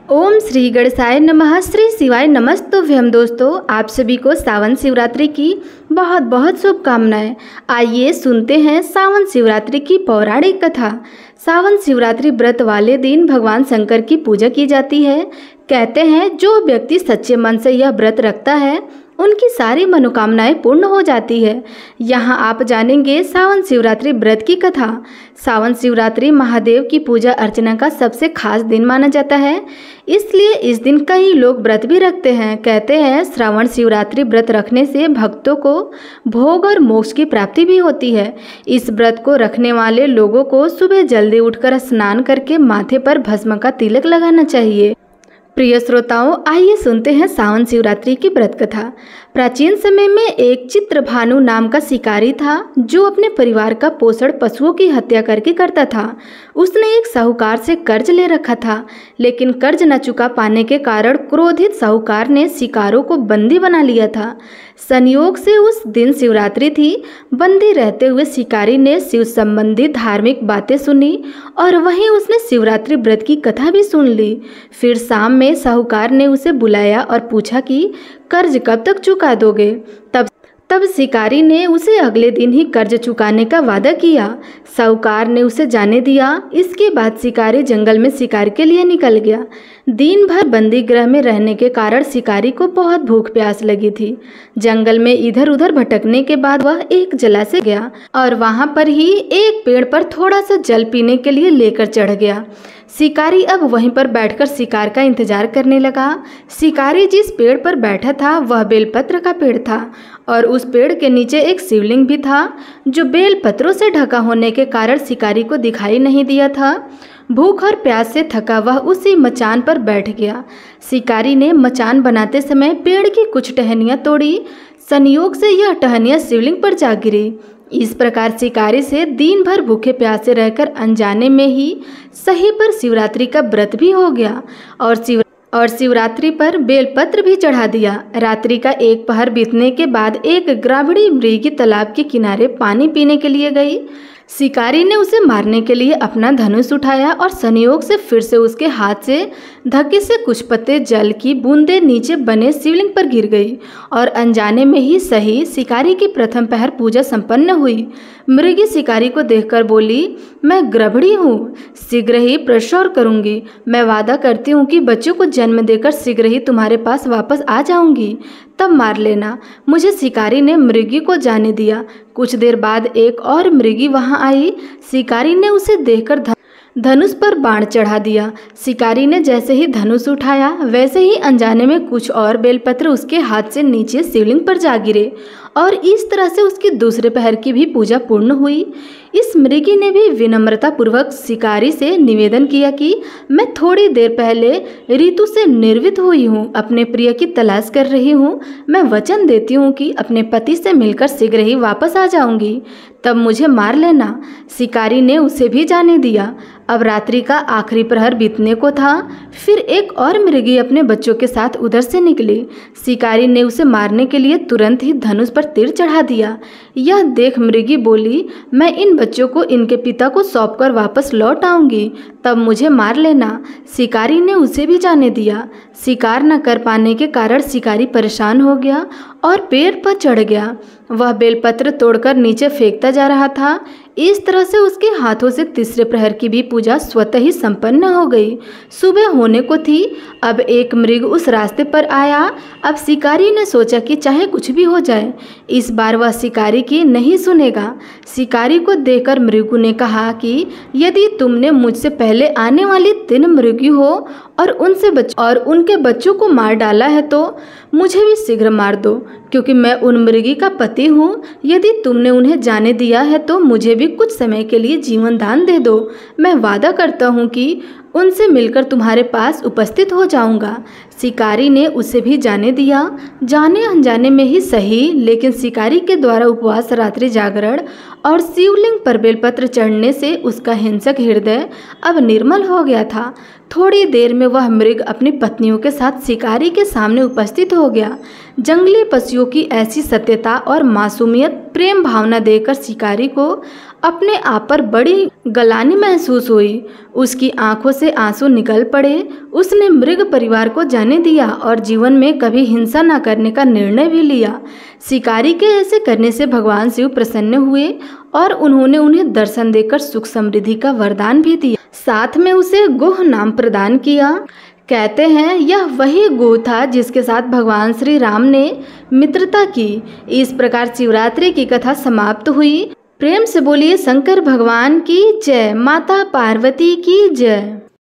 ओम श्री गणेशाय नमः। श्री शिवाय नमस्तुभ्यं। दोस्तों, आप सभी को सावन शिवरात्रि की बहुत बहुत शुभकामनाएं। आइए सुनते हैं सावन शिवरात्रि की पौराणिक कथा। सावन शिवरात्रि व्रत वाले दिन भगवान शंकर की पूजा की जाती है। कहते हैं जो व्यक्ति सच्चे मन से यह व्रत रखता है उनकी सारी मनोकामनाएं पूर्ण हो जाती है। यहाँ आप जानेंगे सावन शिवरात्रि व्रत की कथा। सावन शिवरात्रि महादेव की पूजा अर्चना का सबसे खास दिन माना जाता है, इसलिए इस दिन कई लोग व्रत भी रखते हैं। कहते हैं श्रावण शिवरात्रि व्रत रखने से भक्तों को भोग और मोक्ष की प्राप्ति भी होती है। इस व्रत को रखने वाले लोगों को सुबह जल्दी उठकर स्नान करके माथे पर भस्म का तिलक लगाना चाहिए। प्रिय श्रोताओं, आइए सुनते हैं सावन शिवरात्रि की व्रत कथा। प्राचीन समय में एक चित्रभानु नाम का शिकारी था जो अपने परिवार का पोषण पशुओं की हत्या करके करता था। उसने एक साहूकार से कर्ज ले रखा था, लेकिन कर्ज न चुका पाने के कारण क्रोधित साहूकार ने शिकारों को बंदी बना लिया था। संयोग से उस दिन शिवरात्रि थी। बंदी रहते हुए शिकारी ने शिव संबंधी धार्मिक बातें सुनी और वहीं उसने शिवरात्रि व्रत की कथा भी सुन ली। फिर शाम में साहूकार ने उसे बुलाया और पूछा कि कर्ज कब तक चुका दोगे। तब शिकारी ने उसे अगले दिन ही कर्ज चुकाने का वादा किया। साहूकार ने उसे जाने दिया। इसके बाद शिकारी जंगल में शिकार के लिए निकल गया। दिन भर बंदी गृह में रहने के कारण शिकारी को बहुत भूख प्यास लगी थी। जंगल में इधर उधर भटकने के बाद वह एक जलाशय गया और वहां पर ही एक पेड़ पर थोड़ा सा जल पीने के लिए लेकर चढ़ गया। शिकारी अब वहीं पर बैठकर शिकार का इंतजार करने लगा। शिकारी जिस पेड़ पर बैठा था वह बेलपत्र का पेड़ था और उस पेड़ के नीचे एक शिवलिंग भी था जो बेलपत्रों से ढका होने के कारण शिकारी को दिखाई नहीं दिया था। भूख और प्यास से थका वह उसी मचान पर बैठ गया। शिकारी ने मचान बनाते समय पेड़ की कुछ टहनियाँ तोड़ी। संयोग से यह टहनियाँ शिवलिंग पर जा गिरी। इस प्रकार शिकारी से दिन भर भूखे प्यासे रहकर अनजाने में ही सही पर शिवरात्रि का व्रत भी हो गया और शिवरात्रि पर बेलपत्र भी चढ़ा दिया। रात्रि का एक पहर बीतने के बाद एक ग्रामीणी मृगी तालाब के किनारे पानी पीने के लिए गई। शिकारी ने उसे मारने के लिए अपना धनुष उठाया और संयोग से फिर से उसके हाथ से धक्के से कुछ पत्ते जल की बूंदें नीचे बने शिवलिंग पर गिर गई और अनजाने में ही सही शिकारी की प्रथम पहर पूजा संपन्न हुई। मृगी शिकारी को देखकर बोली, मैं गर्भणी हूँ, शीघ्र ही प्रसव करूँगी। मैं वादा करती हूँ कि बच्चों को जन्म देकर शीघ्र ही तुम्हारे पास वापस आ जाऊँगी, तब मार लेना। मुझे शिकारी ने मृगी को जाने दिया। कुछ देर बाद एक और मृगी वहां आई। शिकारी ने उसे देखकर धनुष पर बाण चढ़ा दिया। शिकारी ने जैसे ही धनुष उठाया वैसे ही अनजाने में कुछ और बेलपत्र उसके हाथ से नीचे शिवलिंग पर जा गिरे और इस तरह से उसकी दूसरे पहर की भी पूजा पूर्ण हुई। इस मृगी ने भी विनम्रता पूर्वक शिकारी से निवेदन किया कि मैं थोड़ी देर पहले ऋतु से निर्वित हुई हूँ, अपने प्रिय की तलाश कर रही हूँ। मैं वचन देती हूँ कि अपने पति से मिलकर शीघ्र ही वापस आ जाऊँगी, तब मुझे मार लेना। शिकारी ने उसे भी जाने दिया। अब रात्रि का आखिरी प्रहर बीतने को था। फिर एक और मृगी अपने बच्चों के साथ उधर से निकली। शिकारी ने उसे मारने के लिए तुरंत ही धनुष पर तीर चढ़ा दिया। यह देख मृगी बोली, मैं इन बच्चों को इनके पिता को सौंपकर वापस लौट आऊंगी, तब मुझे मार लेना। शिकारी ने उसे भी जाने दिया। शिकार न कर पाने के कारण शिकारी परेशान हो गया और पेड़ पर चढ़ गया। वह बेलपत्र तोड़कर नीचे फेंकता जा रहा था। इस तरह से उसके हाथों से तीसरे प्रहर की भी पूजा स्वतः ही संपन्न हो गई। सुबह होने को थी। अब एक मृग उस रास्ते पर आया। अब शिकारी ने सोचा कि चाहे कुछ भी हो जाए, इस बार वह शिकारी की नहीं सुनेगा। शिकारी को देखकर मृगु ने कहा कि यदि तुमने मुझसे पहले आने वाली 3 मृगी हो और उनके बच्चों को मार डाला है तो मुझे भी शीघ्र मार दो, क्योंकि मैं उन मृगी का पति हूँ। यदि तुमने उन्हें जाने दिया है तो मुझे भी कुछ समय के लिए जीवन दान दे दो। मैं वादा करता हूँ कि उनसे मिलकर तुम्हारे पास उपस्थित हो जाऊंगा। शिकारी ने उसे भी जाने दिया। जाने अनजाने में ही सही, लेकिन शिकारी के द्वारा उपवास, रात्रि जागरण और शिवलिंग पर बेलपत्र चढ़ने से उसका हिंसक हृदय अब निर्मल हो गया था। थोड़ी देर में वह मृग अपनी पत्नियों के साथ शिकारी के सामने उपस्थित हो गया। जंगली पशुओं की ऐसी सत्यता और मासूमियत प्रेम भावना देखकर शिकारी को अपने आप पर बड़ी गलानी महसूस हुई। उसकी आंखों से आंसू निकल पड़े। उसने मृग परिवार को जाने दिया और जीवन में कभी हिंसा न करने का निर्णय भी लिया। शिकारी के ऐसे करने से भगवान शिव प्रसन्न हुए और उन्होंने उन्हें दर्शन देकर सुख समृद्धि का वरदान भी दिया। साथ में उसे गोह नाम प्रदान किया। कहते हैं यह वही गोह था जिसके साथ भगवान श्री राम ने मित्रता की। इस प्रकार शिवरात्रि की कथा समाप्त हुई। प्रेम से बोलिए शंकर भगवान की जय, माता पार्वती की जय।